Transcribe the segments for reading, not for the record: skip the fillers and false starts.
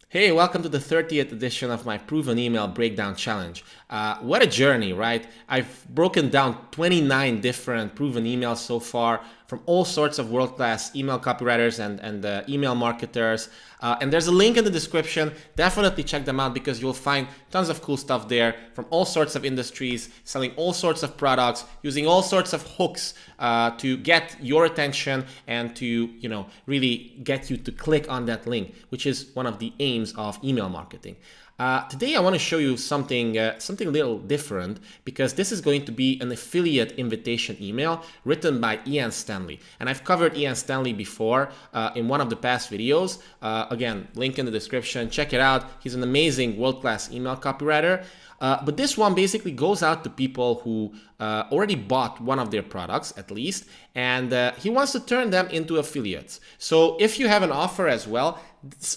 Hey, welcome to the 30th edition of my Proven Email Breakdown Challenge. What a journey, right? I've broken down 29 different proven emails so far from all sorts of world-class email copywriters and email marketers. And there's a link in the description. Definitely check them out because you'll find tons of cool stuff there from all sorts of industries, selling all sorts of products, using all sorts of hooks to get your attention and to, really get you to click on that link, which is one of the aims of email marketing. Today I want to show you something a little different because this is going to be an affiliate invitation email written by Ian Stanley. And I've covered Ian Stanley before in one of the past videos. Again, link in the description. Check it out. He's an amazing world-class email copywriter. But this one basically goes out to people who already bought one of their products at least, and he wants to turn them into affiliates. So if you have an offer as well,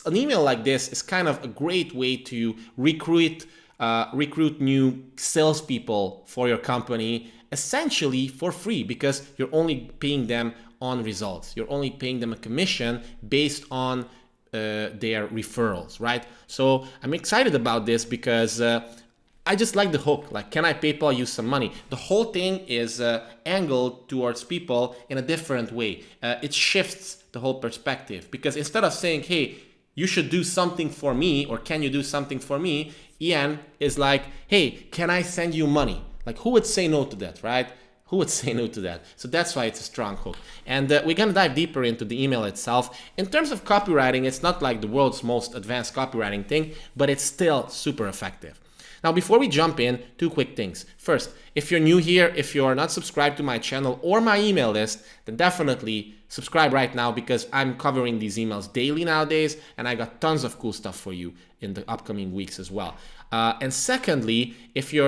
an email like this is kind of a great way to recruit new salespeople for your company, essentially for free, because you're only paying them on results. You're only paying them a commission based on their referrals, right? So I'm excited about this because I just like the hook. Like, can I PayPal you some money? The whole thing is angled towards people in a different way. It shifts the whole perspective because instead of saying, hey, you should do something for me, or can you do something for me? Ian is like, hey, can I send you money? Like, who would say no to that, right? Who would say no to that? So that's why it's a strong hook. And we're going to dive deeper into the email itself. In terms of copywriting, it's not like the world's most advanced copywriting thing, but it's still super effective. Now, before we jump in, two quick things. First, if you're new here, if you're not subscribed to my channel or my email list, then definitely subscribe right now because I'm covering these emails daily nowadays, and I got tons of cool stuff for you in the upcoming weeks as well. And secondly, if you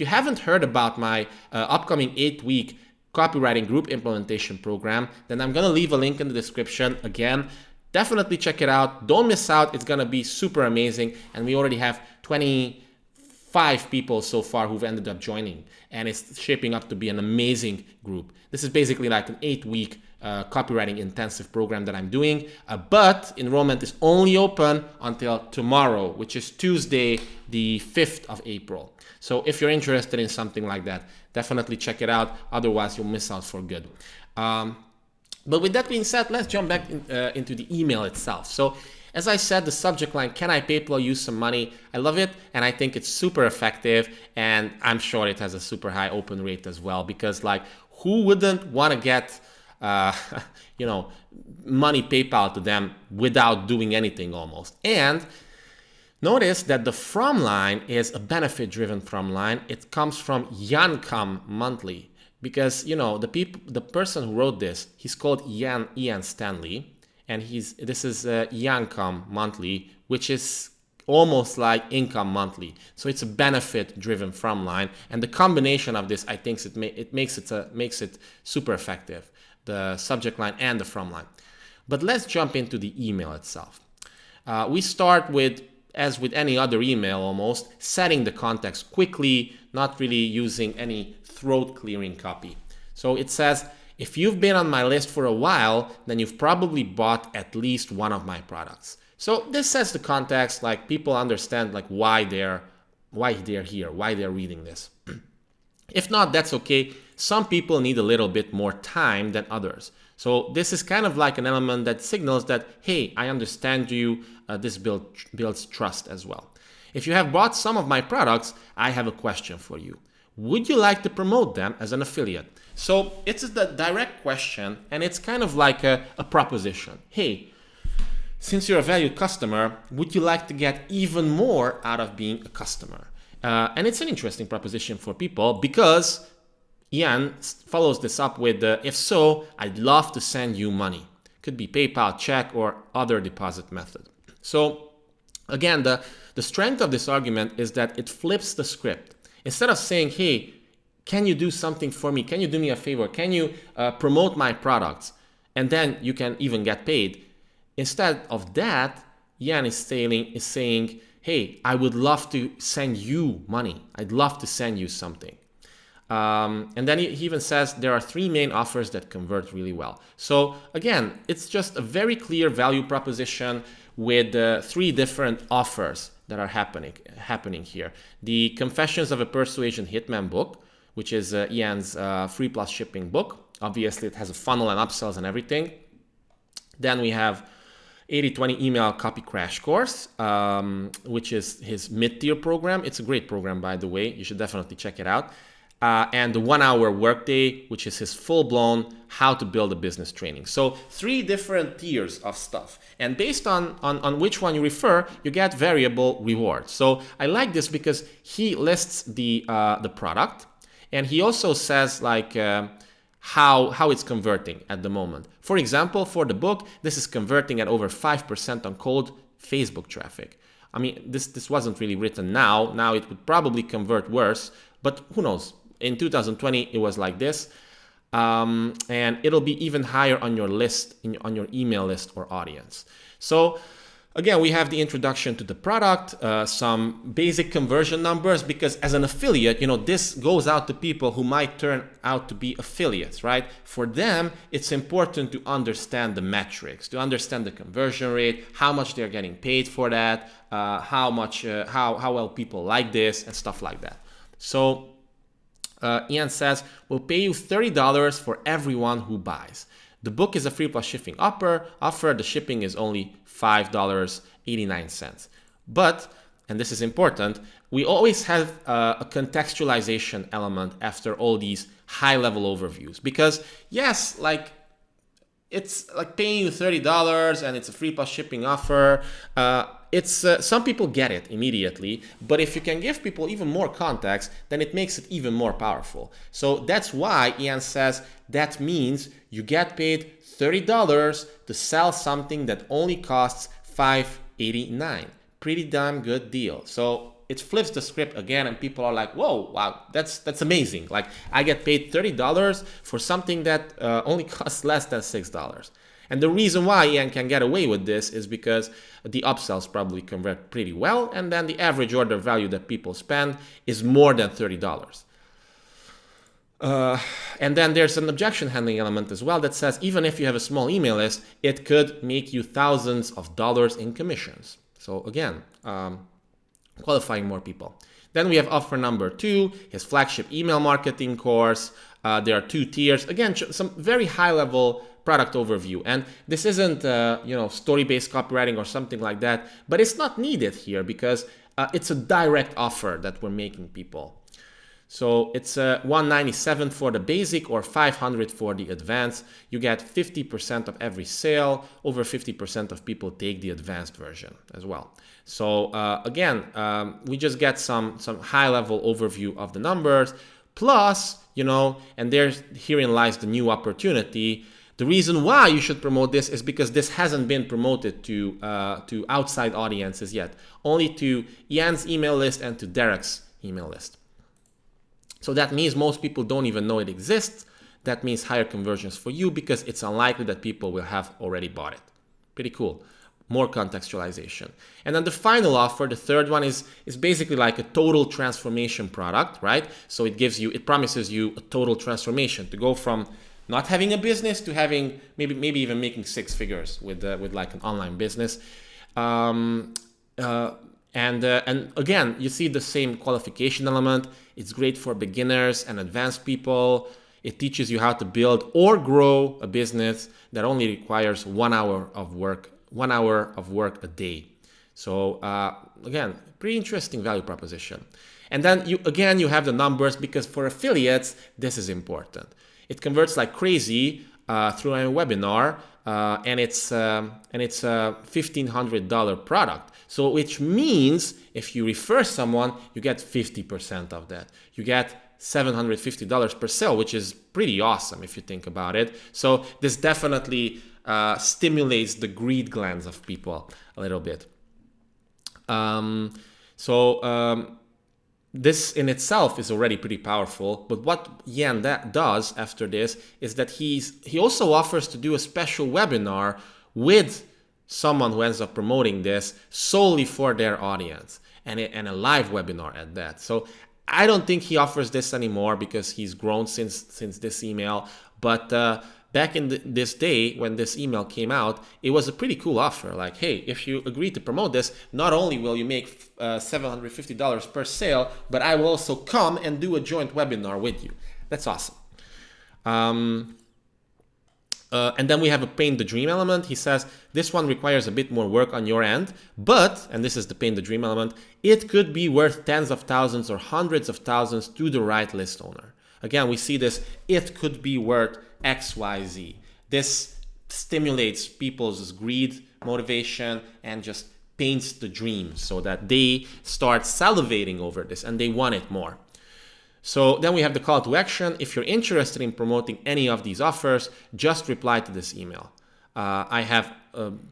haven't heard about my upcoming 8-week copywriting group implementation program, then I'm gonna leave a link in the description again. Definitely check it out. Don't miss out. It's going to be super amazing. And we already have 25 people so far who've ended up joining. And it's shaping up to be an amazing group. This is basically like an 8-week copywriting intensive program that I'm doing. But enrollment is only open until tomorrow, which is Tuesday, the 5th of April. So if you're interested in something like that, definitely check it out. Otherwise, you'll miss out for good. But with that being said, let's jump back into the email itself. So as I said, the subject line, can I PayPal you some money? I love it, and I think it's super effective, and I'm sure it has a super high open rate as well, because like, who wouldn't want to get money PayPal to them without doing anything almost? And notice that the from line is a benefit-driven from line. It comes from Yancome Monthly. Because the person who wrote this, he's called Ian Stanley, and this is Yancome Monthly, which is almost like Income Monthly. So it's a benefit-driven from line, and the combination of this, I think, it makes it super effective, the subject line and the from line. But let's jump into the email itself. We start with, as with any other email almost, setting the context quickly, not really using any throat clearing copy. So it says, if you've been on my list for a while, then you've probably bought at least one of my products. So this sets the context, like people understand like why they're here, why they're reading this. If not, that's okay. Some people need a little bit more time than others. So this is kind of like an element that signals that, hey, I understand you. This builds trust as well. If you have bought some of my products, I have a question for you. Would you like to promote them as an affiliate? So it's the direct question, and it's kind of like a proposition. Hey, since you're a valued customer, would you like to get even more out of being a customer? And it's an interesting proposition for people because Ian follows this up with, if so, I'd love to send you money. Could be PayPal, check, or other deposit method. So again, the strength of this argument is that it flips the script. Instead of saying, hey, can you do something for me? Can you do me a favor? Can you promote my products? And then you can even get paid. Instead of that, Ian is saying, hey, I would love to send you money. I'd love to send you something. And then he even says there are 3 main offers that convert really well. So again, it's just a very clear value proposition with 3 different offers that are happening here. The Confessions of a Persuasion Hitman book, which is Ian's free plus shipping book. Obviously, it has a funnel and upsells and everything. Then we have 80-20 email copy crash course, which is his mid-tier program. It's a great program, by the way. You should definitely check it out. And the 1 hour workday, which is his full-blown how to build a business training. So 3 different tiers of stuff. And based on which one you refer, you get variable rewards. So I like this because he lists the product, and he also says like how it's converting at the moment. For example, for the book, this is converting at over 5% on cold Facebook traffic. I mean, this wasn't really written now. Now it would probably convert worse, but who knows? In 2020, it was like this. And it'll be even higher on your list, on your email list or audience. So again, we have the introduction to the product, some basic conversion numbers, because as an affiliate, this goes out to people who might turn out to be affiliates, right? For them, it's important to understand the metrics, to understand the conversion rate, how much they're getting paid for that, how well people like this, and stuff like that. So Ian says, we'll pay you $30 for everyone who buys. The book is a free plus shipping offer. The shipping is only $5.89. But, and this is important, we always have a contextualization element after all these high-level overviews. Because yes, like it's like paying you $30 and it's a free plus shipping offer. It's some people get it immediately, but if you can give people even more context, then it makes it even more powerful. So that's why Ian says that means you get paid $30 to sell something that only costs $5.89. Pretty damn good deal. So it flips the script again, and people are like, whoa, wow, that's amazing. Like, I get paid $30 for something that only costs less than $6. And the reason why Ian can get away with this is because the upsells probably convert pretty well, and then the average order value that people spend is more than $30. And then there's an objection handling element as well that says even if you have a small email list, it could make you thousands of dollars in commissions. So again, qualifying more people. Then we have offer number 2, his flagship email marketing course. There are 2 tiers. Again, some very high level product overview. And this isn't, story-based copywriting or something like that, but it's not needed here because it's a direct offer that we're making people. So it's $197 for the basic or $500 for the advanced. You get 50% of every sale. Over 50% of people take the advanced version as well. So again, we just get some high-level overview of the numbers. Plus, and herein lies the new opportunity. The reason why you should promote this is because this hasn't been promoted to outside audiences yet. Only to Ian's email list and to Derek's email list. So that means most people don't even know it exists. That means higher conversions for you because it's unlikely that people will have already bought it. Pretty cool. More contextualization. And then the final offer, the third one, is basically like a total transformation product, right? So it promises you a total transformation to go from not having a business to having maybe even making 6 figures with like an online business. And again, you see the same qualification element. It's great for beginners and advanced people. It teaches you how to build or grow a business that only requires 1 hour of work, 1 hour of work a day. So again, pretty interesting value proposition. And then you have the numbers because for affiliates, this is important. It converts like crazy through a webinar, and it's a $1,500 product. So which means if you refer someone, you get 50% of that. You get $750 per sale, which is pretty awesome if you think about it. So this definitely stimulates the greed glands of people a little bit. This in itself is already pretty powerful, but what Ian does after this is that he also offers to do a special webinar with someone who ends up promoting this solely for their audience, and a live webinar at that. So I don't think he offers this anymore because he's grown since this email, but back in this day when this email came out, it was a pretty cool offer. Like, hey, if you agree to promote this, not only will you make $750 per sale, but I will also come and do a joint webinar with you. That's awesome. And then we have a paint the dream element. He says, this one requires a bit more work on your end, but, and this is the paint the dream element, it could be worth tens of thousands or hundreds of thousands to the right list owner. Again, we see this, it could be worth XYZ. This stimulates people's greed, motivation, and just paints the dream so that they start salivating over this and they want it more. So then we have the call to action. If you're interested in promoting any of these offers, just reply to this email. I have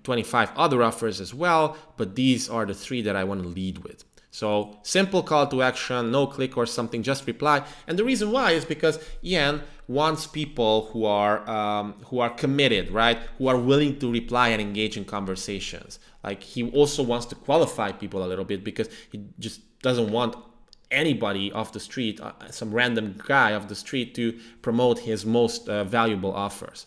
25 other offers as well, but these are the 3 that I want to lead with. So simple call to action, no click or something, just reply. And the reason why is because Ian wants people who are committed, right? Who are willing to reply and engage in conversations. Like, he also wants to qualify people a little bit because he just doesn't want anybody off the street, some random guy off the street, to promote his most valuable offers.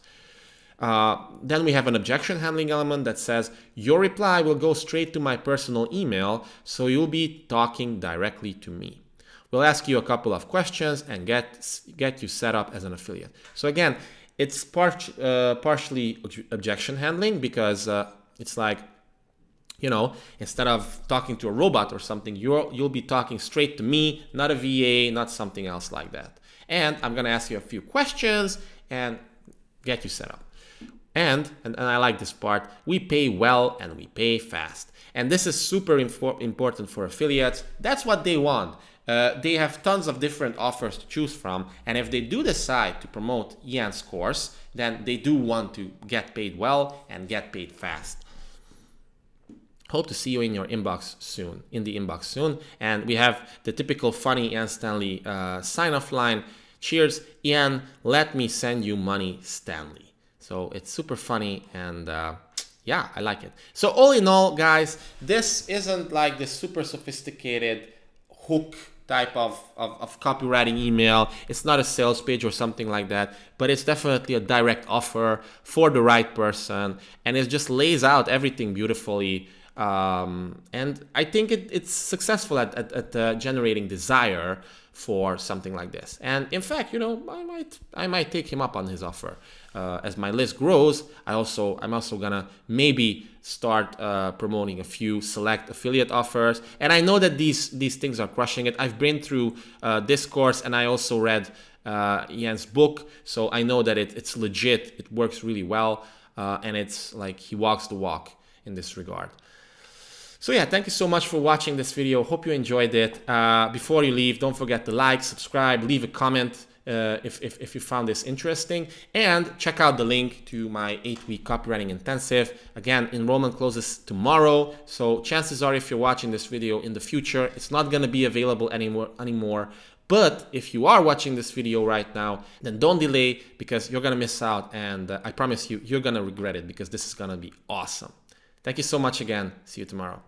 Then we have an objection handling element that says your reply will go straight to my personal email, so you'll be talking directly to me. We'll ask you a couple of questions and get you set up as an affiliate. So again, it's partially objection handling because it's like, you know, instead of talking to a robot or something, you'll be talking straight to me, not a VA, not something else like that. And I'm gonna ask you a few questions and get you set up. And I like this part, we pay well and we pay fast. And this is super important for affiliates. That's what they want. They have tons of different offers to choose from. And if they do decide to promote Ian's course, then they do want to get paid well and get paid fast. Hope to see you in the inbox soon. And we have the typical funny Ian Stanley sign-off line. Cheers, Ian, let me send you money, Stanley. So it's super funny and yeah, I like it. So all in all, guys, this isn't like this super sophisticated hook type of copywriting email. It's not a sales page or something like that, but it's definitely a direct offer for the right person. And it just lays out everything beautifully. And I think it's successful at generating desire for something like this. And in fact, you know, I might take him up on his offer. As my list grows, I'm also gonna maybe start promoting a few select affiliate offers. And I know that these things are crushing it. I've been through this course and I also read Ian's book, so I know that it's legit. It works really well, and it's like he walks the walk in this regard. So yeah, thank you so much for watching this video. Hope you enjoyed it. Before you leave, don't forget to like, subscribe, leave a comment if you found this interesting, and check out the link to my 8-week copywriting intensive. Again, enrollment closes tomorrow, so chances are if you're watching this video in the future, it's not going to be available anymore. But if you are watching this video right now, then don't delay because you're going to miss out, and I promise you, you're going to regret it because this is going to be awesome. Thank you so much again. See you tomorrow.